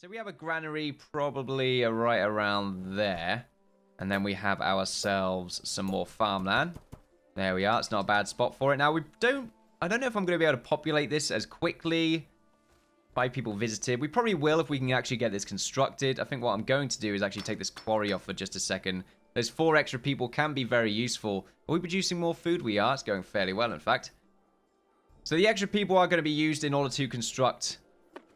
So we have a granary probably right around there. And then we have ourselves some more farmland. There we are. It's not a bad spot for it. Now, I don't know if I'm going to be able to populate this as quickly. 5 people visited. We probably will if we can actually get this constructed. I think what I'm going to do is actually take this quarry off for just a second. Those 4 extra people can be very useful. Are we producing more food? We are. It's going fairly well, in fact. So the extra people are going to be used in order to construct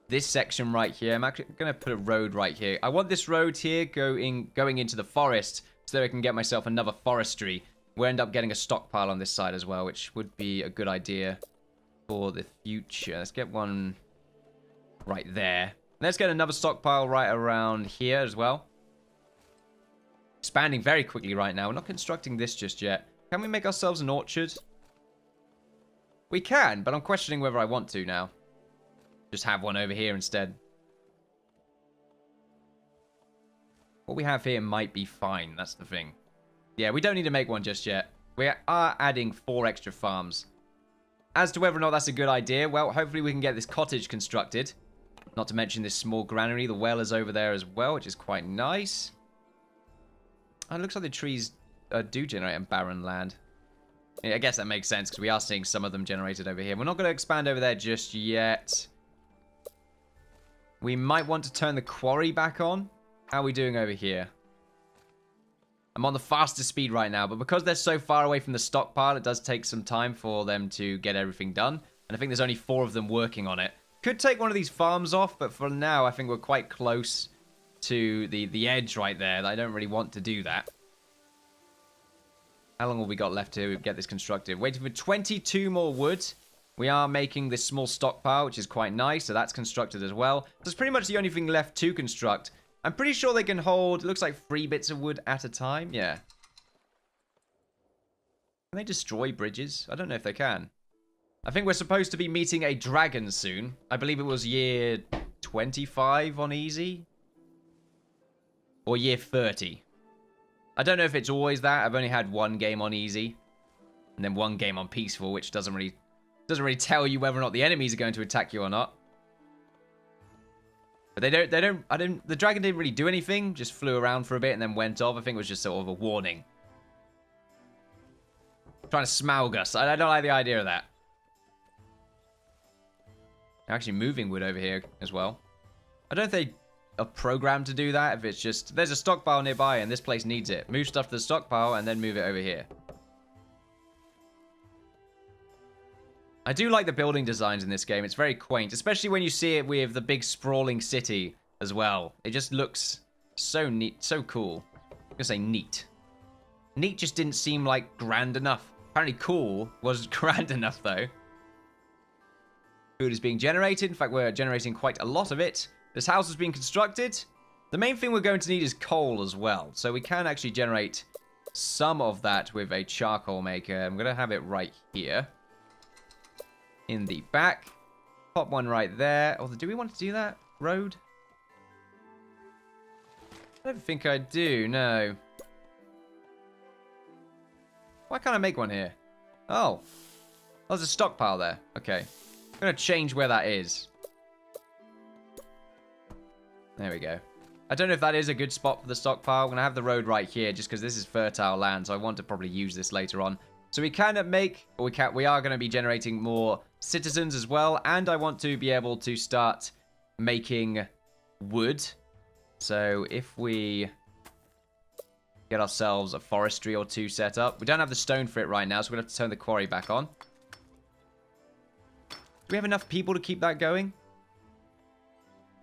this section right here. I'm actually going to put a road right here. I want this road here going into the forest so that I can get myself another forestry. We'll end up getting a stockpile on this side as well, which would be a good idea for the future. Let's get one right there. Let's get another stockpile right around here as well. Expanding very quickly right now. We're not constructing this just yet. Can we make ourselves an orchard? We can, but I'm questioning whether I want to now. Just have one over here instead. What we have here might be fine. That's the thing. Yeah, we don't need to make one just yet. We are adding 4 extra farms. As to whether or not that's a good idea, well, hopefully we can get this cottage constructed. Not to mention this small granary. The well is over there as well, which is quite nice. Oh, it looks like the trees do generate on barren land. Yeah, I guess that makes sense because we are seeing some of them generated over here. We're not going to expand over there just yet. We might want to turn the quarry back on. How are we doing over here? I'm on the fastest speed right now, but because they're so far away from the stockpile, it does take some time for them to get everything done. And I think there's only 4 of them working on it. Could take one of these farms off, but for now, I think we're quite close to the edge right there. I don't really want to do that. How long have we got left to get this constructed? Waiting for 22 more wood. We are making this small stockpile, which is quite nice. So that's constructed as well. That's pretty much the only thing left to construct. I'm pretty sure they can hold, it looks like 3 bits of wood at a time. Yeah. Can they destroy bridges? I don't know if they can. I think we're supposed to be meeting a dragon soon. I believe it was year 25 on easy. Or year 30. I don't know if it's always that. I've only had 1 game on easy. And then 1 game on peaceful, which doesn't really tell you whether or not the enemies are going to attack you or not. But the dragon didn't really do anything. Just flew around for a bit and then went off. I think it was just sort of a warning. Trying to smaug us. I don't like the idea of that. They're actually moving wood over here as well. I don't know if they are programmed to do that. If it's just, there's a stockpile nearby and this place needs it. Move stuff to the stockpile and then move it over here. I do like the building designs in this game. It's very quaint, especially when you see it with the big sprawling city as well. It just looks so neat, so cool. I'm gonna say neat. Neat just didn't seem like grand enough. Apparently cool was grand enough though. Food is being generated. In fact, we're generating quite a lot of it. This house is being constructed. The main thing we're going to need is coal as well. So we can actually generate some of that with a charcoal maker. I'm going to have it right here. In the back. Pop one right there. Oh, do we want to do that? Road? I don't think I do, no. Why can't I make one here? Oh. There's a stockpile there. Okay. I'm going to change where that is. There we go. I don't know if that is a good spot for the stockpile. I'm going to have the road right here just because this is fertile land, so I want to probably use this later on. So we can make, or we are going to be generating more citizens as well, and I want to be able to start making wood. So if we get ourselves a forestry or 2 set up. We don't have the stone for it right now, so we're going to have to turn the quarry back on. Do we have enough people to keep that going?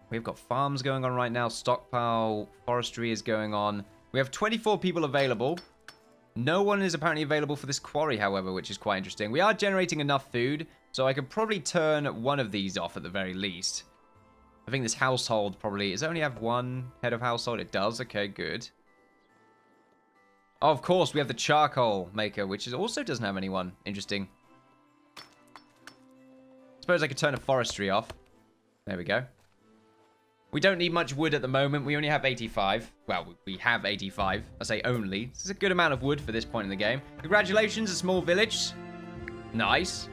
We've got farms going on right now. Stockpile, forestry is going on. We have 24 people available. No one is apparently available for this quarry, however, which is quite interesting. We are generating enough food, so I could probably turn one of these off at the very least. I think this household probably... Does it only have 1 head of household? It does. Okay, good. Oh, of course, we have the charcoal maker, which also doesn't have anyone. Interesting. Suppose I could turn a forestry off. There we go. We don't need much wood at the moment. We only have 85. Well, we have 85. I say only. This is a good amount of wood for this point in the game. Congratulations, a small village. Nice.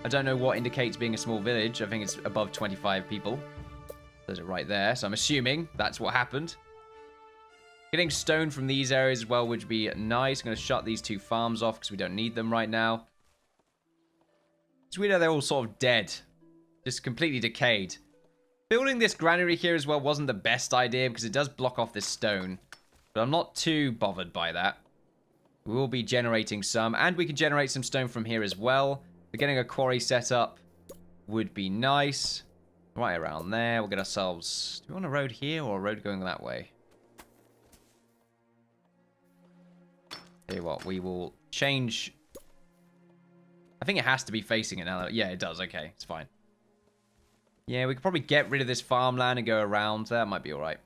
I don't know what indicates being a small village. I think it's above 25 people. There's it right there. So I'm assuming that's what happened. Getting stone from these areas as well would be nice. I'm going to shut these 2 farms off because we don't need them right now. It's weird how they're all sort of dead. Just completely decayed. Building this granary here as well wasn't the best idea because it does block off this stone. But I'm not too bothered by that. We will be generating some. And we can generate some stone from here as well. But getting a quarry set up would be nice. Right around there. We'll get ourselves... Do we want a road here or a road going that way? Tell you what, we will change... I think it has to be facing it now. Yeah, it does. Okay, it's fine. Yeah, we could probably get rid of this farmland and go around. That might be alright.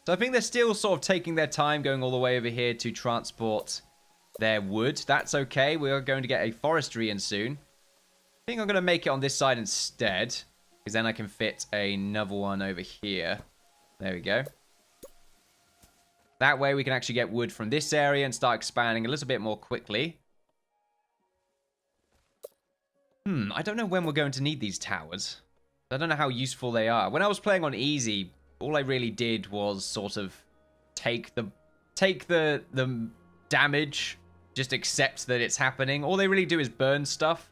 So I think they're still sort of taking their time going all the way over here to transport their wood. That's okay. We are going to get a forestry in soon. I think I'm going to make it on this side instead. Because then I can fit another one over here. There we go. That way we can actually get wood from this area and start expanding a little bit more quickly. I don't know when we're going to need these towers. I don't know how useful they are. When I was playing on easy, all I really did was sort of take the damage, just accept that it's happening. All they really do is burn stuff.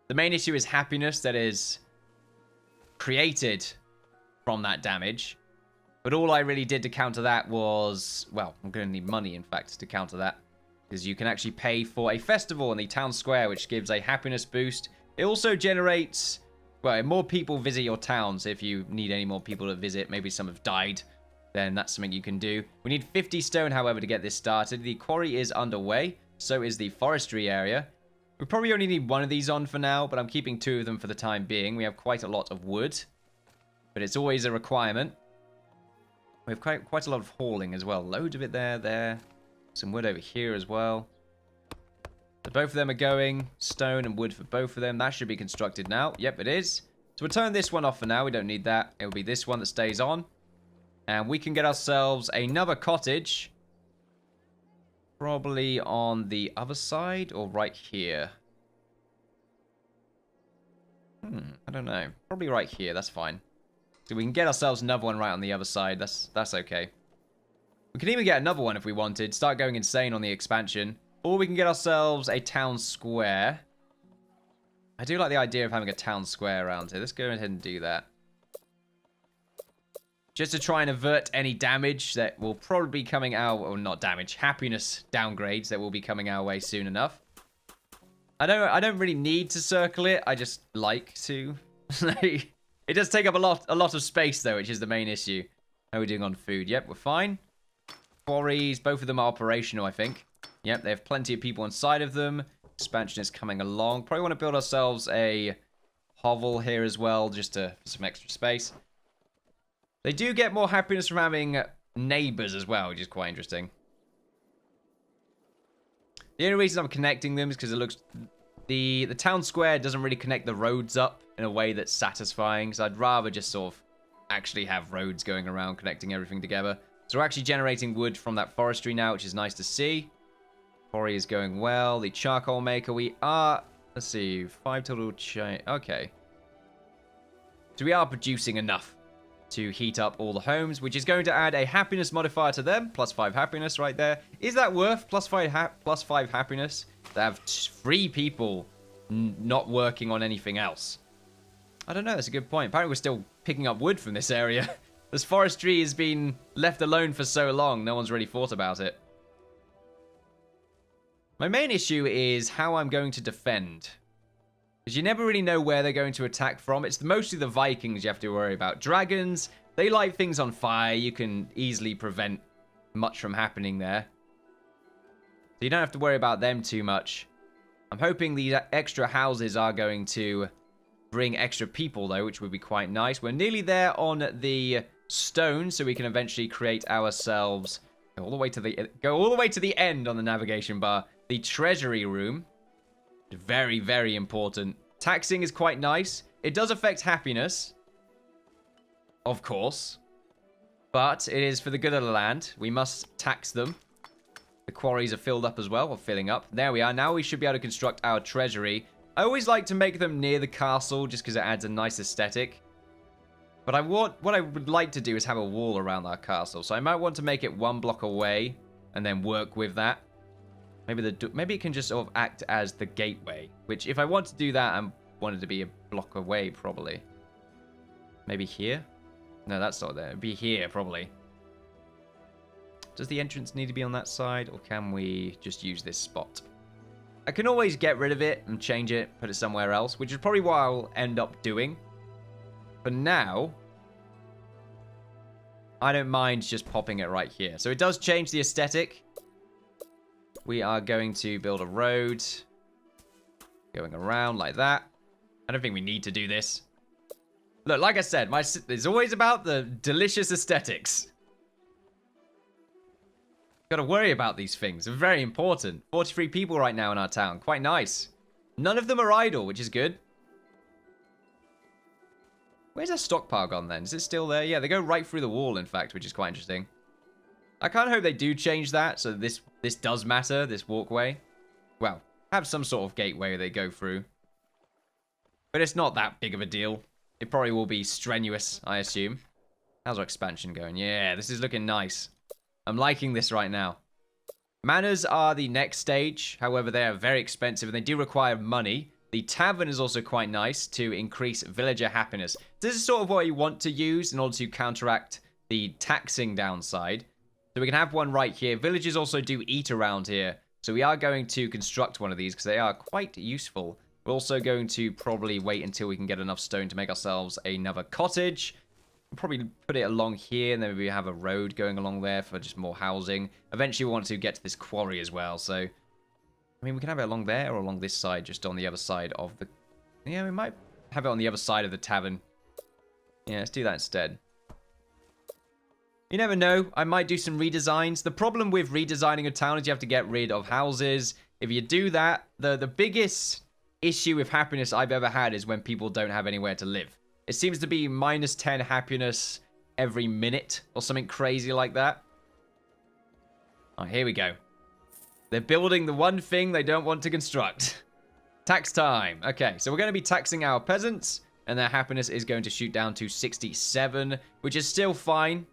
The main issue is happiness that is created from that damage. But all I really did to counter that was... Well, I'm going to need money, in fact, to counter that. Because you can actually pay for a festival in the town square, which gives a happiness boost. It also generates... Well, more people visit your towns if you need any more people to visit. Maybe some have died. Then that's something you can do. We need 50 stone, however, to get this started. The quarry is underway. So is the forestry area. We probably only need one of these on for now, but I'm keeping 2 of them for the time being. We have quite a lot of wood. But it's always a requirement. We have quite a lot of hauling as well. Loads of it there. Some wood over here as well. So both of them are going. Stone and wood for both of them. That should be constructed now. Yep, it is. So we'll turn this one off for now. We don't need that. It will be this one that stays on. And we can get ourselves another cottage. Probably on the other side or right here. I don't know. Probably right here. That's fine. So we can get ourselves another one right on the other side. That's okay. We can even get another one if we wanted. Start going insane on the expansion. Or we can get ourselves a town square. I do like the idea of having a town square around here. Let's go ahead and do that. Just to try and avert any damage that will probably be coming our... Or not damage. Happiness downgrades that will be coming our way soon enough. I don't really need to circle it. I just like to. It does take up a lot of space, though, which is the main issue. How are we doing on food? Yep, we're fine. Quarries, both of them are operational, I think. Yep, they have plenty of people inside of them. Expansion is coming along. Probably want to build ourselves a hovel here as well, just for some extra space. They do get more happiness from having neighbors as well, which is quite interesting. The only reason I'm connecting them is because it looks... The town square doesn't really connect the roads up in a way that's satisfying. So I'd rather just sort of actually have roads going around connecting everything together. So we're actually generating wood from that forestry now, which is nice to see. Quarry is going well. The charcoal maker, we are... Let's see, 5 total... Okay. So we are producing enough to heat up all the homes, which is going to add a happiness modifier to them. +5 happiness right there. Is that worth +5 happiness to have 3 people not working on anything else? I don't know. That's a good point. Apparently we're still picking up wood from this area. This forestry has been left alone for so long. No one's really thought about it. My main issue is how I'm going to defend. Because you never really know where they're going to attack from. It's mostly the Vikings you have to worry about. Dragons, they light things on fire. You can easily prevent much from happening there. So you don't have to worry about them too much. I'm hoping these extra houses are going to bring extra people, though, which would be quite nice. We're nearly there on the stone, so we can eventually create ourselves... Go all the way to the end on the navigation bar. The treasury room. Very, very important. Taxing is quite nice. It does affect happiness. Of course. But it is for the good of the land. We must tax them. The quarries are filled up as well, or filling up. There we are. Now we should be able to construct our treasury. I always like to make them near the castle, just because it adds a nice aesthetic. But what I would like to do is have a wall around our castle. So I might want to make it 1 block away and then work with that. Maybe it can just sort of act as the gateway. Which, if I want to do that, I want it to be a block away, probably. Maybe here? No, that's not there. It'd be here, probably. Does the entrance need to be on that side, or can we just use this spot? I can always get rid of it and change it, put it somewhere else, which is probably what I'll end up doing. For now, I don't mind just popping it right here. So it does change the aesthetic. We are going to build a road going around like that. I don't think we need to do this. Look, like I said, it's always about the delicious aesthetics. Got to worry about these things. They're very important. 43 people right now in our town. Quite nice. None of them are idle, which is good. Where's our stockpile gone then? Is it still there? Yeah, they go right through the wall, in fact, which is quite interesting. I kind of hope they do change that, so this does matter, this walkway. Well, have some sort of gateway they go through. But it's not that big of a deal. It probably will be strenuous, I assume. How's our expansion going? Yeah, this is looking nice. I'm liking this right now. Manors are the next stage. However, they are very expensive and they do require money. The tavern is also quite nice to increase villager happiness. This is sort of what you want to use in order to counteract the taxing downside. So we can have one right here. Villagers also do eat around here. So we are going to construct one of these because they are quite useful. We're also going to probably wait until we can get enough stone to make ourselves another cottage. We'll probably put it along here, and then maybe have a road going along there for just more housing. Eventually we want to get to this quarry as well, so... I mean, we can have it along there or along this side, just on the other side of the... Yeah, we might have it on the other side of the tavern. Yeah, let's do that instead. You never know, I might do some redesigns. The problem with redesigning a town is you have to get rid of houses. If you do that, the biggest issue with happiness I've ever had is when people don't have anywhere to live. It seems to be minus 10 happiness every minute or something crazy like that. Oh, here we go. They're building the one thing they don't want to construct. Tax time. Okay, so we're going to be taxing our peasants, and their happiness is going to shoot down to 67, which is still fine.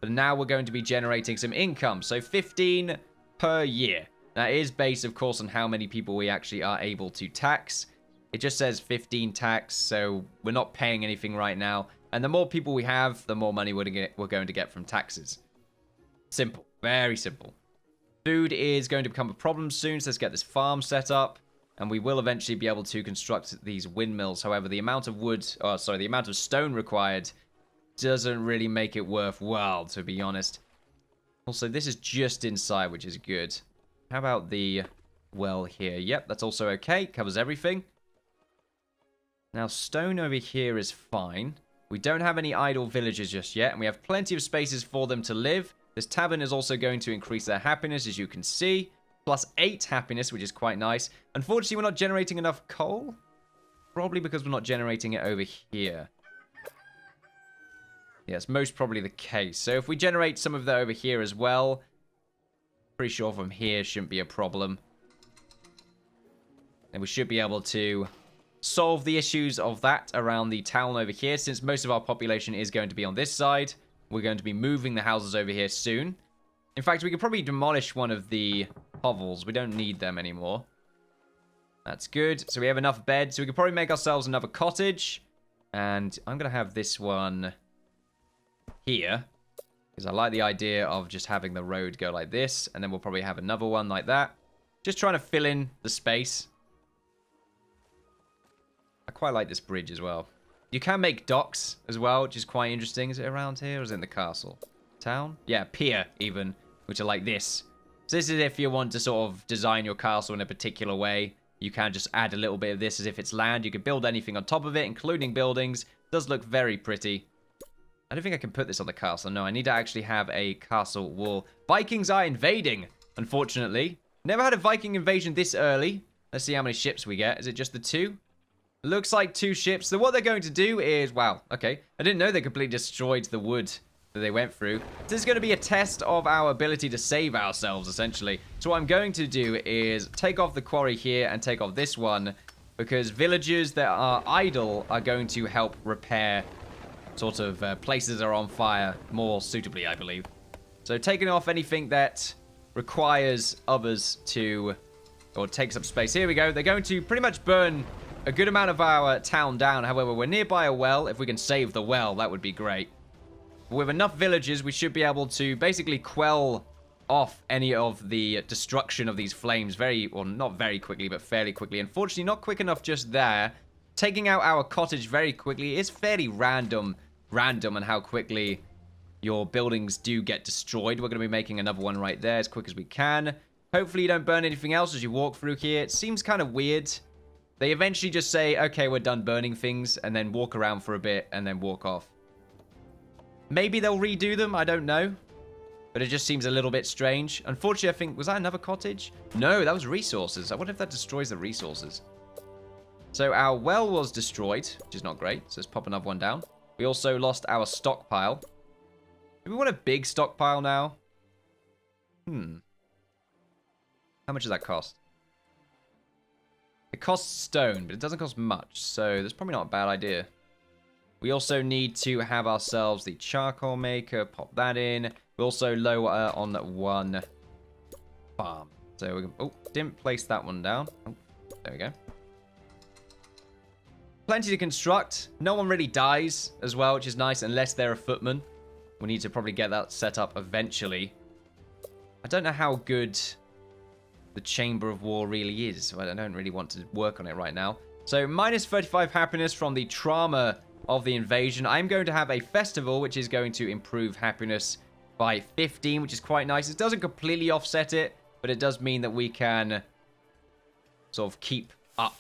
But now we're going to be generating some income. So 15 per year. That is based, of course, on how many people we actually are able to tax. It just says 15 tax, so we're not paying anything right now. And the more people we have, the more money we're going to get from taxes. Simple. Very simple. Food is going to become a problem soon, so let's get this farm set up. And we will eventually be able to construct these windmills. However, the amount of the amount of stone required doesn't really make it worthwhile, to be honest. Also, this is just inside, which is good. How about the well here? Yep, that's also okay. Covers everything. Now, stone over here is fine. We don't have any idle villagers just yet, and we have plenty of spaces for them to live. This tavern is also going to increase their happiness, as you can see. Plus 8 happiness, which is quite nice. Unfortunately, we're not generating enough coal. Probably because we're not generating it over here. Yes, most probably the case. So if we generate some of that over here as well, pretty sure from here shouldn't be a problem. And we should be able to solve the issues of that around the town over here. Since most of our population is going to be on this side, we're going to be moving the houses over here soon. In fact, we could probably demolish one of the hovels. We don't need them anymore. That's good. So we have enough beds. So we could probably make ourselves another cottage. And I'm going to have this one here, because I like the idea of just having the road go like this, and then we'll probably have another one like that. Just trying to fill in the space. I quite like this bridge as well. You can make docks as well, which is quite interesting. Is it around here or is it in the castle? Town? Yeah, pier even, which are like this. So this is if you want to sort of design your castle in a particular way. You can just add a little bit of this as if it's land. You could build anything on top of it, including buildings. It does look very pretty. I don't think I can put this on the castle. No, I need to actually have a castle wall. Vikings are invading, unfortunately. Never had a Viking invasion this early. Let's see how many ships we get. Is it just the 2? Looks like 2 ships. So what they're going to do is... Wow, okay. I didn't know they completely destroyed the wood that they went through. This is going to be a test of our ability to save ourselves, essentially. So what I'm going to do is take off the quarry here and take off this one, because villagers that are idle are going to help repair sort of places are on fire more suitably, I believe. So taking off anything that requires others to, or takes up space. Here we go. They're going to pretty much burn a good amount of our town down. However, we're nearby a well. If we can save the well, that would be great. With enough villagers, we should be able to basically quell off any of the destruction of these flames not very quickly, but fairly quickly. Unfortunately, not quick enough just there. Taking out our cottage very quickly is fairly random on how quickly your buildings do get destroyed. We're going to be making another one right there as quick as we can. Hopefully you don't burn anything else as you walk through here. It seems kind of weird. They eventually just say, okay, we're done burning things, and then walk around for a bit, and then walk off. Maybe they'll redo them, I don't know. But it just seems a little bit strange. Unfortunately, I think, was that another cottage? No, that was resources. I wonder if that destroys the resources. So our well was destroyed, which is not great. So let's pop another one down. We also lost our stockpile. Do we want a big stockpile now? How much does that cost? It costs stone, but it doesn't cost much. So that's probably not a bad idea. We also need to have ourselves the charcoal maker. Pop that in. We also lower on one farm. So we can, oh, didn't place that one down. Oh, there we go. Plenty to construct. No one really dies as well, which is nice, unless they're a footman. We need to probably get that set up eventually. I don't know how good the Chamber of War really is. So I don't really want to work on it right now. So minus 35 happiness from the trauma of the invasion. I'm going to have a festival, which is going to improve happiness by 15, which is quite nice. It doesn't completely offset it, but it does mean that we can sort of keep up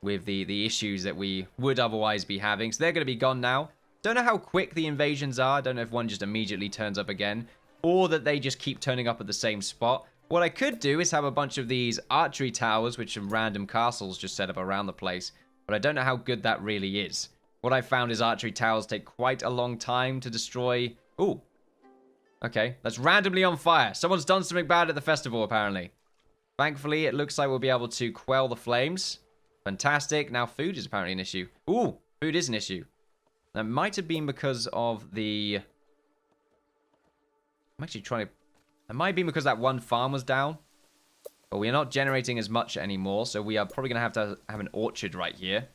with the issues that we would otherwise be having. So they're going to be gone now. Don't know how quick the invasions are. Don't know if one just immediately turns up again, or that they just keep turning up at the same spot. What I could do is have a bunch of these archery towers, which are random castles just set up around the place, but I don't know how good that really is. What I found is archery towers take quite a long time to destroy. Ooh. Okay, that's randomly on fire. Someone's done something bad at the festival, apparently. Thankfully, it looks like we'll be able to quell the flames. Fantastic. Now food is apparently an issue. Ooh, food is an issue. That might have been because of the... I'm actually trying to... It might be because that one farm was down. But we are not generating as much anymore, so we are probably going to have an orchard right here.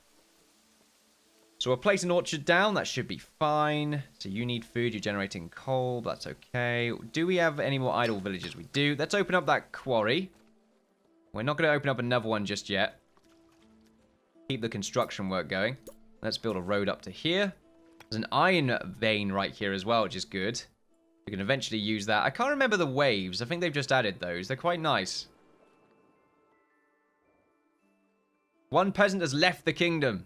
So we'll place an orchard down. That should be fine. So you need food. You're generating coal. That's okay. Do we have any more idle villages? We do. Let's open up that quarry. We're not going to open up another one just yet. Keep the construction work going. Let's build a road up to here. There's an iron vein right here as well, which is good. We can eventually use that. I can't remember the waves. I think they've just added those. They're quite nice. One peasant has left the kingdom.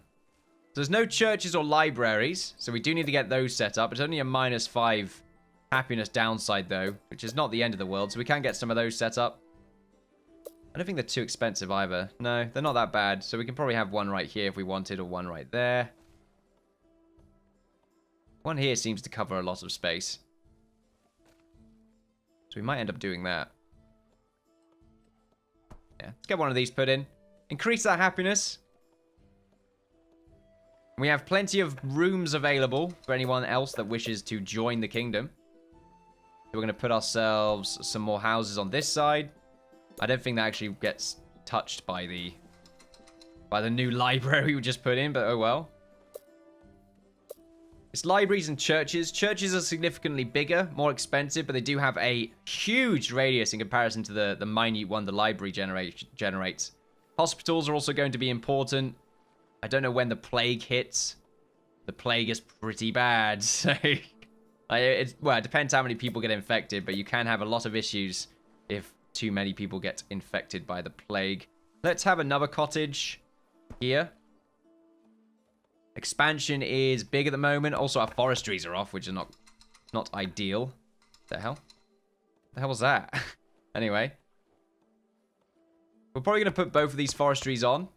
There's no churches or libraries, so we do need to get those set up. It's only a minus 5 happiness downside, though, which is not the end of the world, so we can get some of those set up. I don't think they're too expensive either. No, they're not that bad, so we can probably have one right here if we wanted, or one right there. One here seems to cover a lot of space. So we might end up doing that. Yeah, let's get one of these put in. Increase that happiness. We have plenty of rooms available for anyone else that wishes to join the kingdom. So we're going to put ourselves some more houses on this side. I don't think that actually gets touched by the new library we just put in, but oh well. It's libraries and churches. Churches are significantly bigger, more expensive, but they do have a huge radius in comparison to the minute one the library generates. Hospitals are also going to be important. I don't know when the plague hits. The plague is pretty bad, so... well, it depends how many people get infected, but you can have a lot of issues if too many people get infected by the plague. Let's have another cottage here. Expansion is big at the moment. Also, our forestries are off, which is not ideal. The hell? The hell was that? Anyway. We're probably going to put both of these forestries on.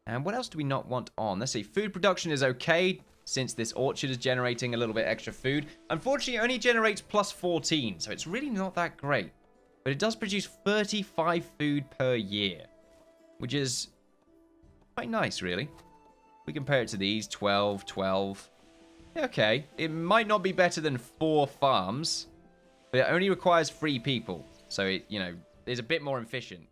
And what else do we not want on? Let's see. Food production is okay, since this orchard is generating a little bit extra food. Unfortunately, it only generates plus 14, so it's really not that great. But it does produce 35 food per year, which is quite nice, really. We compare it to these, 12, 12. Okay, it might not be better than 4 farms, but it only requires 3 people. So, it, you know, is a bit more efficient.